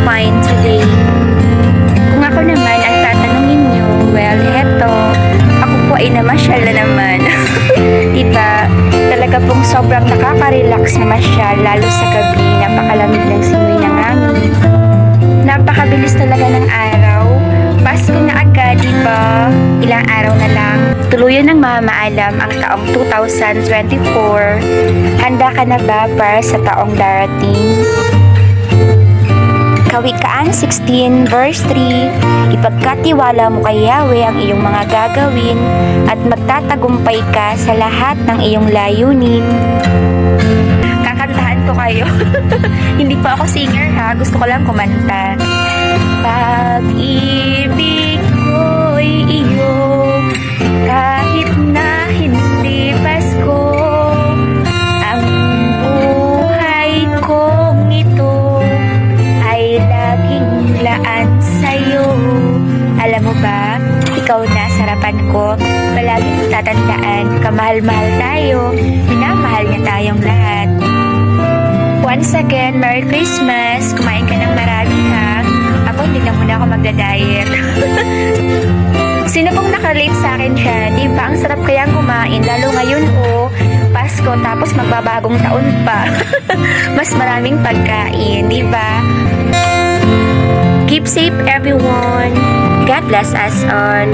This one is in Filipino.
kumain today? Kung ako naman ang tatanungin nyo, well, eto, ako po ay namasyal na naman. Diba? Talaga pong sobrang nakaka-relax mamasyal, lalo sa gabi, napakalamig ng simoy ng hangin. Napakabilis talaga ng araw. Pasko na agad, diba? Ilang araw na lang. Tuluyan ng mamaalam ang taong 2024. Handa ka na ba para sa taong darating? Kawikaan 16 verse 3, ipagkatiwala mo kay Yahweh ang iyong mga gagawin at magtatagumpay ka sa lahat ng iyong layunin. Kakantahan ko kayo. Hindi pa ako singer ha, gusto ko lang kumanta. Pag-ibig ko'y iyo, kahit na hindi Pasko, ang buhay kong ito ay laging laan sa'yo. Alam mo ba, ikaw na sarapan ko, palaging tatandaan, kamahal-mahal tayo, minamahal niya tayong lahat. Once again, Merry Christmas! Kumain ka ng marami ha. Ako, hindi na muna ako magda-diet. Sino pong nakarelate sa akin siya? Diba? Ang sarap kayang kumain, lalo ngayon Pasko, tapos magbabagong taon pa. Mas maraming pagkain, diba? Keep safe everyone. God bless us all.